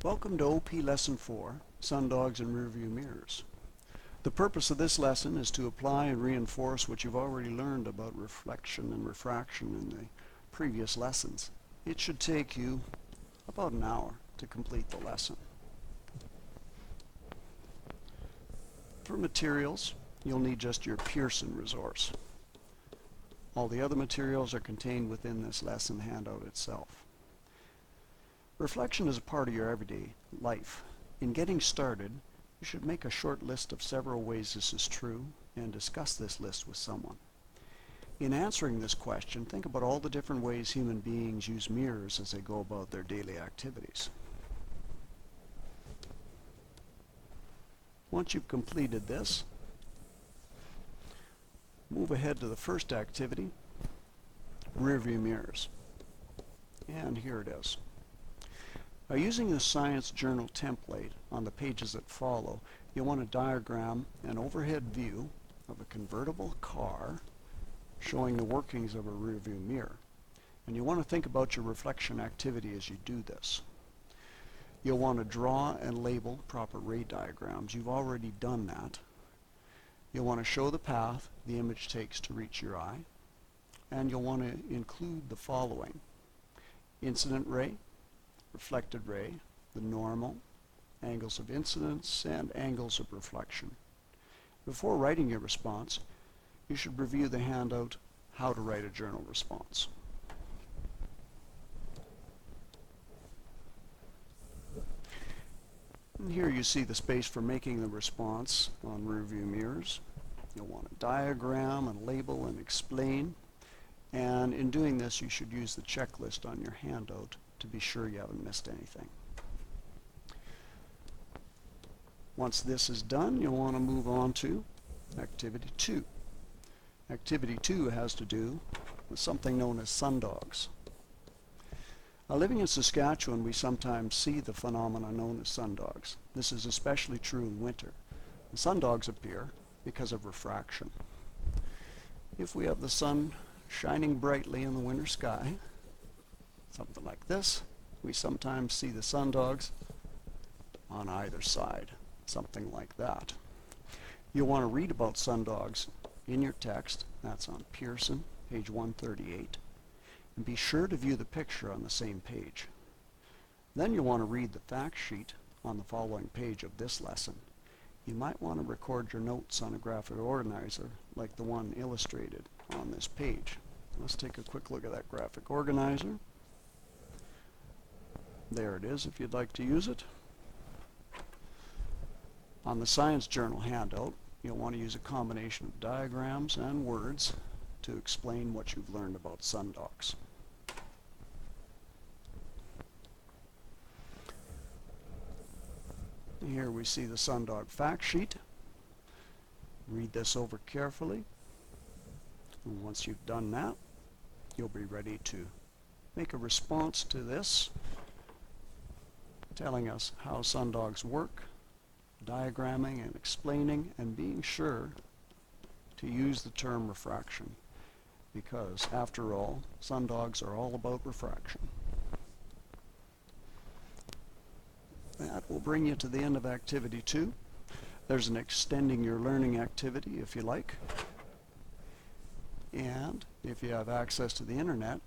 Welcome to OP Lesson 4, Sundogs and Rearview Mirrors. The purpose of this lesson is to apply and reinforce what you've already learned about reflection and refraction in the previous lessons. It should take you about an hour to complete the lesson. For materials, you'll need just your Pearson resource. All the other materials are contained within this lesson handout itself. Reflection is a part of your everyday life. In getting started, you should make a short list of several ways this is true and discuss this list with someone. In answering this question, think about all the different ways human beings use mirrors as they go about their daily activities. Once you've completed this, move ahead to the first activity, rearview mirrors. And here it is. By using the Science Journal template on the pages that follow, you'll want to diagram an overhead view of a convertible car showing the workings of a rearview mirror. And you want to think about your reflection activity as you do this. You'll want to draw and label proper ray diagrams. You've already done that. You'll want to show the path the image takes to reach your eye. And you'll want to include the following: incident ray, reflected ray, the normal, angles of incidence, and angles of reflection. Before writing your response, you should review the handout, How to Write a Journal Response. And here you see the space for making the response on rearview mirrors. You'll want to diagram and label and explain. And in doing this, you should use the checklist on your handout to be sure you haven't missed anything. Once this is done, you'll want to move on to Activity 2. Activity 2 has to do with something known as sundogs. Living in Saskatchewan, we sometimes see the phenomena known as sundogs. This is especially true in winter. The sundogs appear because of refraction. If we have the sun shining brightly in the winter sky, something like this, we sometimes see the sundogs on either side, something like that. You'll want to read about sundogs in your text. That's on Pearson, page 138. And be sure to view the picture on the same page. Then you'll want to read the fact sheet on the following page of this lesson. You might want to record your notes on a graphic organizer like the one illustrated on this page. Let's take a quick look at that graphic organizer. There it is if you'd like to use it. On the Science Journal handout, you'll want to use a combination of diagrams and words to explain what you've learned about sundogs. Here we see the sundog fact sheet. Read this over carefully. And once you've done that, you'll be ready to make a response to this, telling us how sundogs work, diagramming and explaining, and being sure to use the term refraction, because after all, sundogs are all about refraction. That will bring you to the end of Activity 2. There's an extending your learning activity if you like. And if you have access to the internet,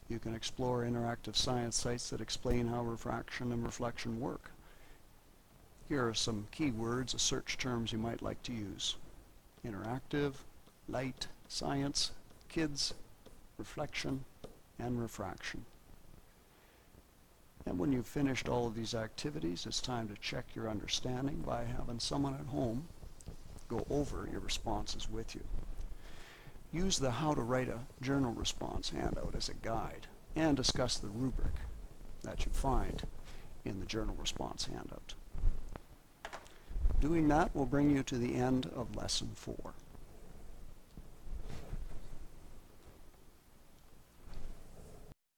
you can explore interactive science sites that explain how refraction and reflection work. Here are some keywords, search terms you might like to use: interactive, light, science, kids, reflection, and refraction. And when you've finished all of these activities, it's time to check your understanding by having someone at home go over your responses with you. Use the How to Write a Journal Response handout as a guide, and discuss the rubric that you find in the Journal Response handout. Doing that will bring you to the end of Lesson 4.